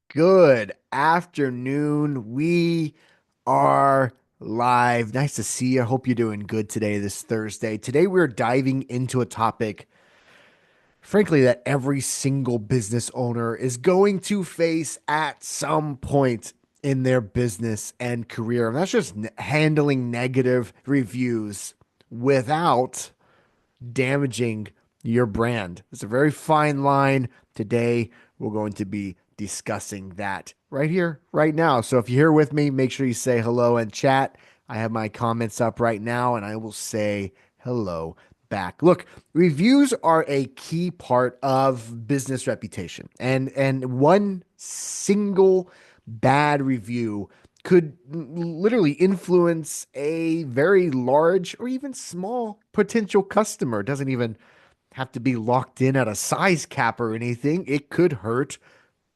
Good afternoon. We are live. Nice to see you. I hope you're doing good today, this Thursday. Today, we're diving into a topic, frankly, that every single business owner is going to face at some point in their business and career. And that's just handling negative reviews without damaging your brand. It's a very fine line. Today, we're going to be discussing that right here, right now. So if you're here with me, make sure you say hello and chat. I have my comments up right now, and I will say hello back. Look, reviews are a key part of business reputation, and one single bad review could literally influence a very large or even small potential customer. It doesn't even have to be locked in at a size cap or anything. It could hurt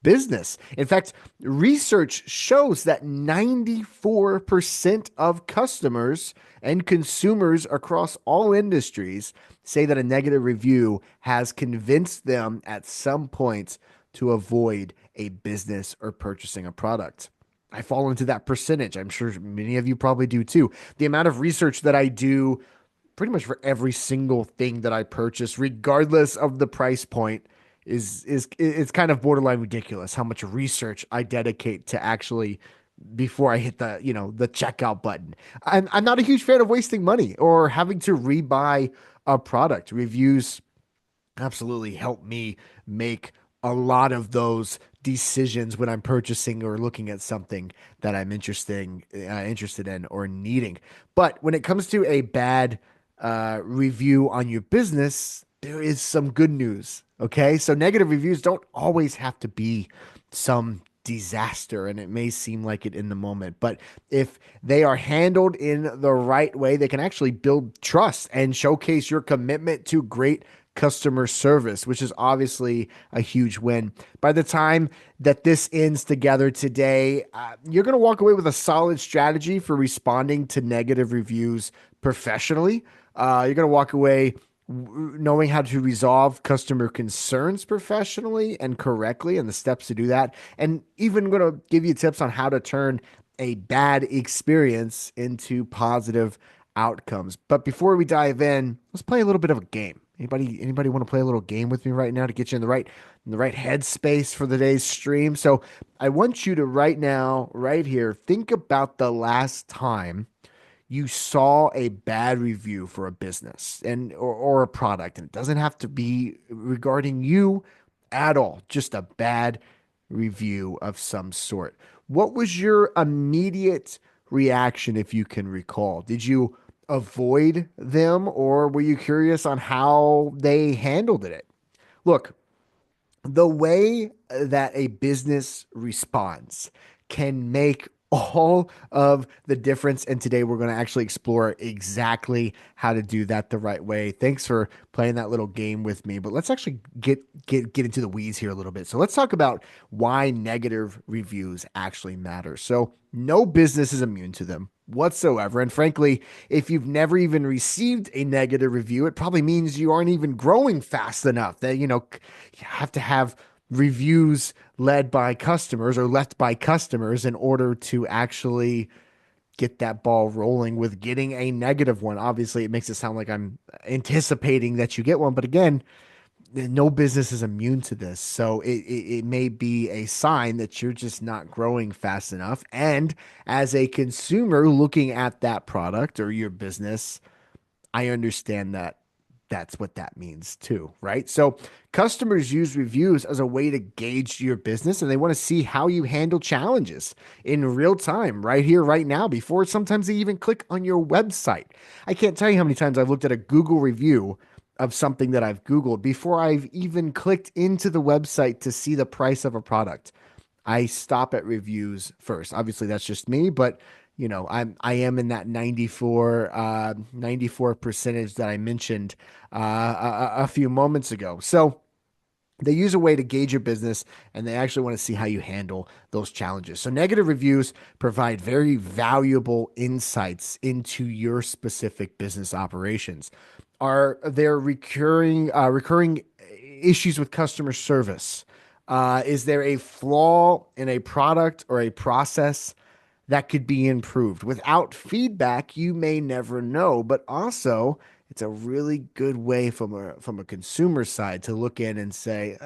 business. In fact, research shows that 94% of customers and consumers across all industries say that a negative review has convinced them at some point to avoid a business or purchasing a product. I fall into that percentage. I'm sure many of you probably do too. The amount of research that I do pretty much for every single thing that I purchase, regardless of the price point, is it's kind of borderline ridiculous how much research I dedicate to actually before I hit the checkout button. I'm not a huge fan of wasting money or having to rebuy a product. Reviews absolutely help me make a lot of those decisions when I'm purchasing or looking at something that I'm interested in or needing. But when it comes to a bad review on your business, there is some good news. Okay, so negative reviews don't always have to be some disaster, and it may seem like it in the moment, but if they are handled in the right way, they can actually build trust and showcase your commitment to great customer service, which is obviously a huge win. By the time that this ends together today, you're going to walk away with a solid strategy for responding to negative reviews professionally. You're going to walk away knowing how to resolve customer concerns professionally and correctly and the steps to do that. And even going to give you tips on how to turn a bad experience into positive outcomes. But before we dive in, let's play a little bit of a game. Anybody want to play a little game with me right now to get you in the right headspace for the day's stream? So I want you to right now, right here, think about the last time you saw a bad review for a business or a product, and it doesn't have to be regarding you at all, just a bad review of some sort. What was your immediate reaction, if you can recall? Did you avoid them, or were you curious on how they handled it? Look, the way that a business responds can make all of the difference. And today we're going to actually explore exactly how to do that the right way. Thanks for playing that little game with me. But let's actually get into the weeds here a little bit. So let's talk about why negative reviews actually matter. So no business is immune to them whatsoever. And frankly, if you've never even received a negative review, it probably means you aren't even growing fast enough. That, you have to have reviews led by customers or left by customers in order to actually get that ball rolling with getting a negative one. Obviously, it makes it sound like I'm anticipating that you get one, but again, no business is immune to this. So it may be a sign that you're just not growing fast enough. And as a consumer looking at that product or your business, I understand that that's what that means too, right? So customers use reviews as a way to gauge your business, and they want to see how you handle challenges in real time, right here, right now, before sometimes they even click on your website. I can't tell you how many times I've looked at a Google review of something that I've Googled before I've even clicked into the website to see the price of a product. I stop at reviews first. Obviously, that's just me, but I am in that 94 percentage that I mentioned a few moments ago. So they use a way to gauge your business, and they actually want to see how you handle those challenges. So negative reviews provide very valuable insights into your specific business operations. Are there recurring issues with customer service? Is there a flaw in a product or a process that could be improved? Without feedback, you may never know, but also it's a really good way from a consumer side to look in and say,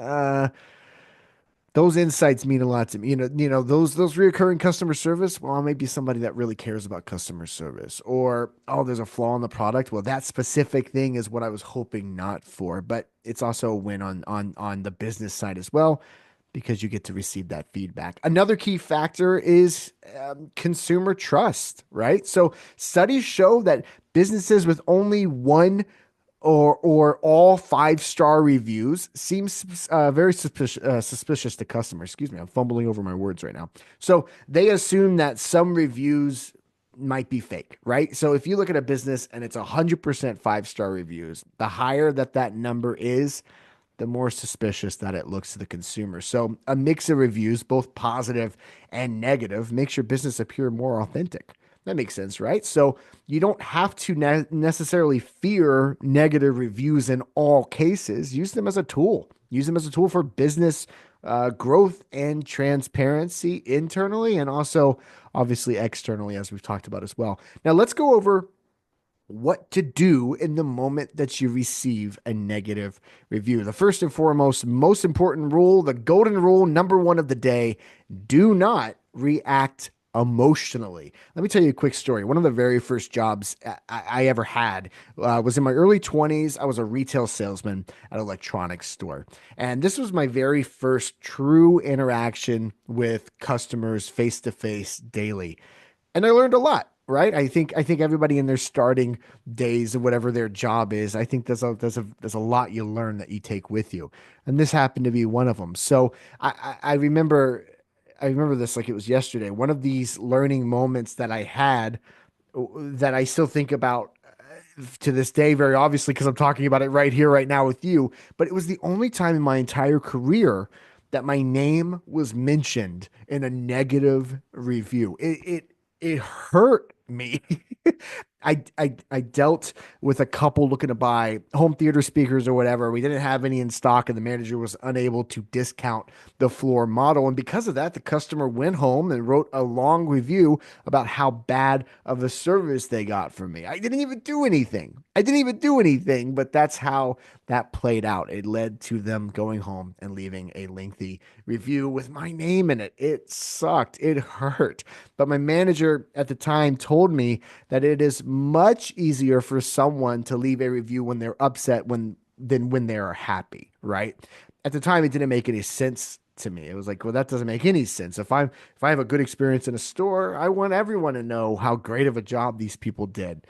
those insights mean a lot to me. Those recurring customer service. Well, maybe somebody that really cares about customer service, or oh, there's a flaw in the product. Well, that specific thing is what I was hoping not for. But it's also a win on the business side as well, because you get to receive that feedback. Another key factor is consumer trust, right? So studies show that businesses with only one or all 5-star reviews seems very suspicious to customers. Excuse me, I'm fumbling over my words right now. So they assume that some reviews might be fake, right? So if you look at a business and it's 100% 5-star reviews, the higher that number is, the more suspicious that it looks to the consumer. So a mix of reviews, both positive and negative, makes your business appear more authentic. That makes sense, right? So you don't have to necessarily fear negative reviews in all cases. Use them as a tool. Use them as a tool for business growth and transparency internally, and also obviously externally, as we've talked about as well. Now let's go over what to do in the moment that you receive a negative review. The first and foremost, most important rule, the golden rule, number one of the day: do not react emotionally. Let me tell you a quick story. One of the very first jobs I ever had was in my early 20s. I was a retail salesman at an electronics store. And this was my very first true interaction with customers face to face daily. And I learned a lot, right? I think everybody in their starting days of whatever their job is, I think there's a lot you learn that you take with you. And this happened to be one of them. So I remember this like it was yesterday. One of these learning moments that I had that I still think about to this day, very obviously, because I'm talking about it right here, right now with you. But it was the only time in my entire career that my name was mentioned in a negative review. It hurt me. I dealt with a couple looking to buy home theater speakers or whatever. We didn't have any in stock, and the manager was unable to discount the floor model. And because of that, the customer went home and wrote a long review about how bad of a service they got from me. I didn't even do anything. I didn't even do anything, but that's how that played out. It led to them going home and leaving a lengthy review with my name in it. It sucked. It hurt. But my manager at the time told me that it is much easier for someone to leave a review when they're upset than when they're happy, right? At the time, it didn't make any sense to me. It was like, well, that doesn't make any sense. If I have a good experience in a store, I want everyone to know how great of a job these people did.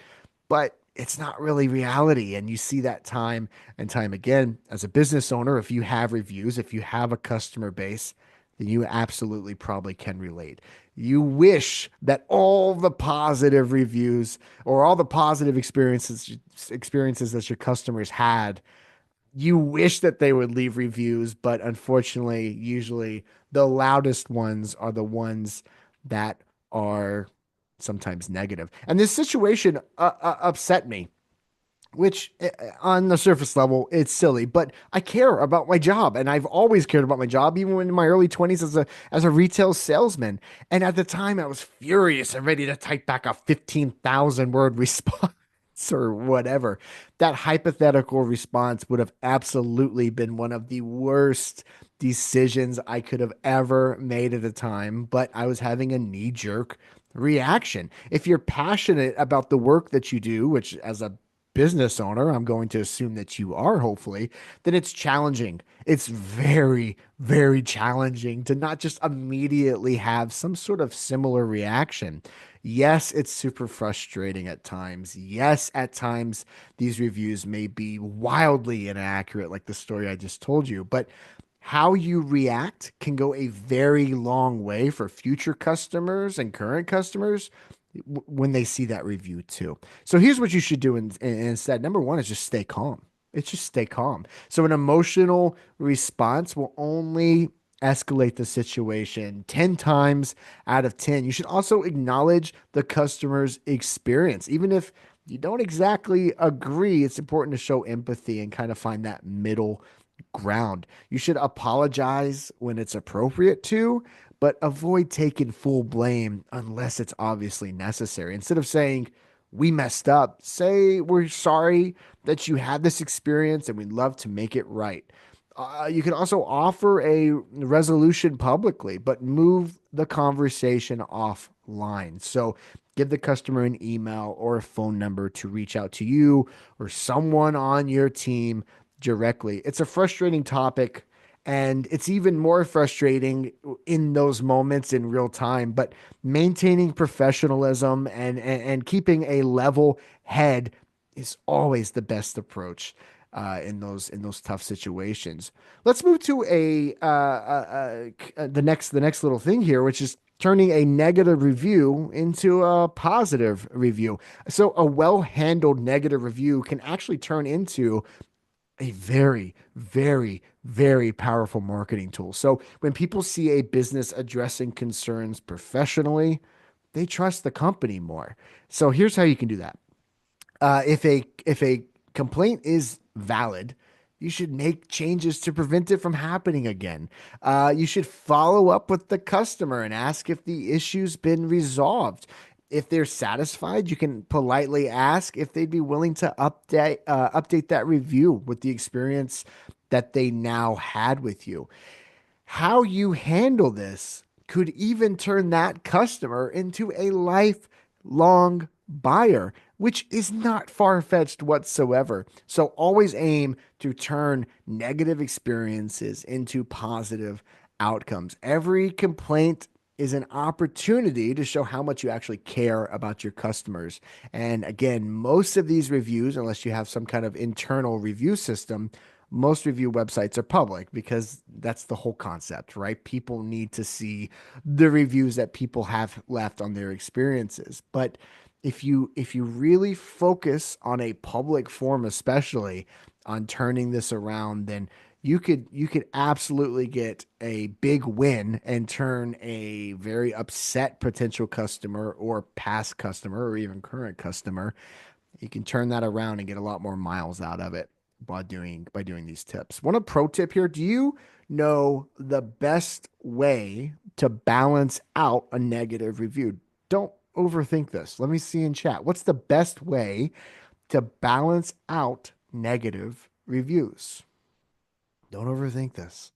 But it's not really reality. And you see that time and time again as a business owner. If you have reviews, if you have a customer base, then you absolutely probably can relate. You wish that all the positive reviews or all the positive experiences that your customers had, you wish that they would leave reviews, but unfortunately, usually the loudest ones are the ones that are sometimes negative. And this situation upset me, which on the surface level, it's silly, but I care about my job, and I've always cared about my job, even when in my early 20s as a retail salesman. And at the time, I was furious and ready to type back a 15,000 word response or whatever. That hypothetical response would have absolutely been one of the worst decisions I could have ever made at the time, but I was having a knee jerk reaction. If you're passionate about the work that you do, which as a business owner, I'm going to assume that you are, hopefully, then it's challenging. It's very, very challenging to not just immediately have some sort of similar reaction. Yes, it's super frustrating at times. Yes, at times these reviews may be wildly inaccurate, like the story I just told you, but how you react can go a very long way for future customers and current customers when they see that review too. So here's what you should do instead. Number one is just stay calm. It's just stay calm. So an emotional response will only escalate the situation 10 times out of 10. You should also acknowledge the customer's experience. Even if you don't exactly agree, it's important to show empathy and kind of find that middle ground. You should apologize when it's appropriate to, but avoid taking full blame unless it's obviously necessary. Instead of saying, we messed up, say, we're sorry that you had this experience and we'd love to make it right. You can also offer a resolution publicly, but move the conversation offline. So give the customer an email or a phone number to reach out to you or someone on your team directly. It's a frustrating topic, and it's even more frustrating in those moments in real time. But maintaining professionalism and keeping a level head is always the best approach in those tough situations. Let's move to the next little thing here, which is turning a negative review into a positive review. So a well-handled negative review can actually turn into a very, very, very powerful marketing tool. So when people see a business addressing concerns professionally, they trust the company more. So here's how you can do that. If a complaint is valid, you should make changes to prevent it from happening again. You should follow up with the customer and ask if the issue's been resolved. If they're satisfied, you can politely ask if they'd be willing to update that review with the experience that they now had with you. How you handle this could even turn that customer into a lifelong buyer, which is not far fetched whatsoever. So always aim to turn negative experiences into positive outcomes. Every complaint is an opportunity to show how much you actually care about your customers. And again, most of these reviews, unless you have some kind of internal review system, most review websites are public because that's the whole concept, right? People need to see the reviews that people have left on their experiences. But if you really focus on a public forum, especially on turning this around, then you could absolutely get a big win and turn a very upset potential customer or past customer or even current customer. You can turn that around and get a lot more miles out of it by doing these tips. One pro tip here, do you know the best way to balance out a negative review? Don't overthink this. Let me see in chat. What's the best way to balance out negative reviews? Don't overthink this.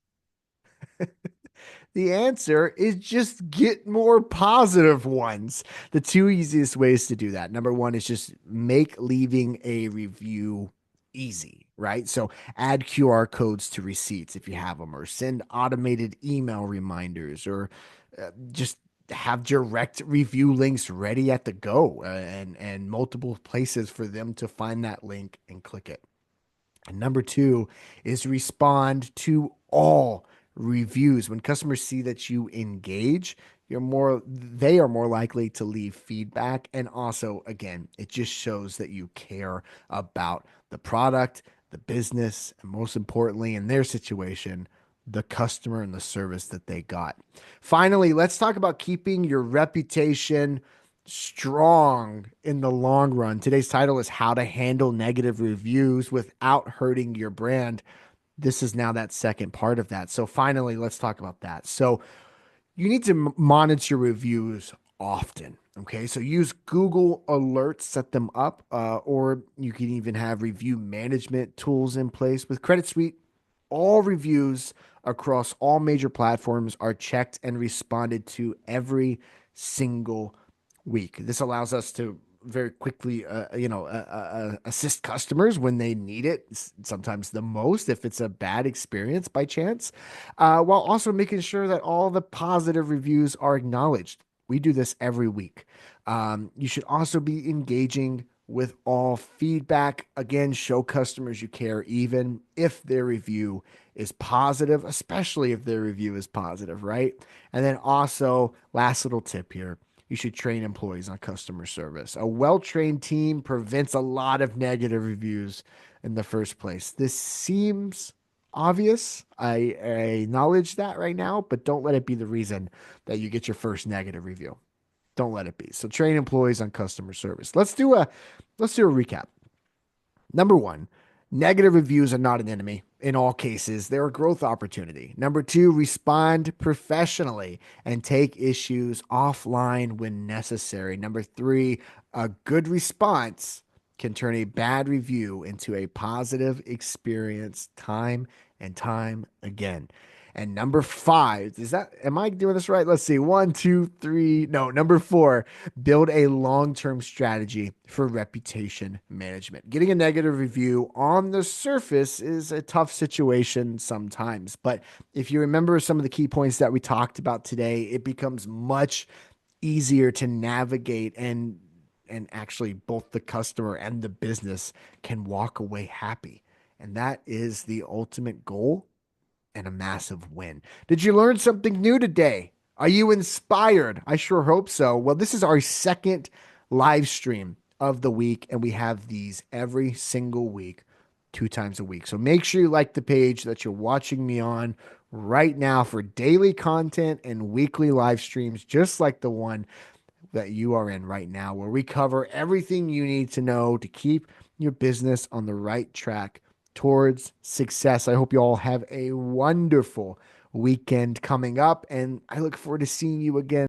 The answer is just get more positive ones. The two easiest ways to do that. Number one is just make leaving a review easy, right? So add QR codes to receipts if you have them, or send automated email reminders, or just have direct review links ready at the go, and multiple places for them to find that link and click it. And number two is respond to all reviews. When customers see that you engage, they are more likely to leave feedback. And also, again, it just shows that you care about the product, the business, and most importantly, in their situation, the customer and the service that they got. Finally, let's talk about keeping your reputation strong in the long run. Today's title is How to Handle Negative Reviews Without Hurting Your Brand. This is now that second part of that. So finally, let's talk about that. So you need to monitor reviews often. Okay, so use Google Alerts, set them up, or you can even have review management tools in place. With Credit Suite, all reviews across all major platforms are checked and responded to every single week. This allows us to very quickly, assist customers when they need it, sometimes the most if it's a bad experience by chance, while also making sure that all the positive reviews are acknowledged. We do this every week. You should also be engaging with all feedback. Again, show customers you care, even if their review is positive, especially if their review is positive, right? And then also, last little tip here, you should train employees on customer service. A well-trained team prevents a lot of negative reviews in the first place. This seems obvious. I acknowledge that right now, but don't let it be the reason that you get your first negative review. Don't let it be. So train employees on customer service. Let's do a recap. Number one, Negative reviews are not an enemy. In all cases, they're a growth opportunity. Number two, respond professionally and take issues offline when necessary. Number three, a good response can turn a bad review into a positive experience time and time again. And number five, am I doing this right? Let's see. One, two, three. No, number four, build a long term strategy for reputation management. Getting a negative review on the surface is a tough situation sometimes. But if you remember some of the key points that we talked about today, it becomes much easier to navigate and actually both the customer and the business can walk away happy. And that is the ultimate goal and a massive win. Did you learn something new today? Are you inspired? I sure hope so. Well, this is our second live stream of the week, and we have these every single week, 2 times a week. So make sure you like the page that you're watching me on right now for daily content and weekly live streams, just like the one that you are in right now, where we cover everything you need to know to keep your business on the right track towards success. I hope you all have a wonderful weekend coming up, and I look forward to seeing you again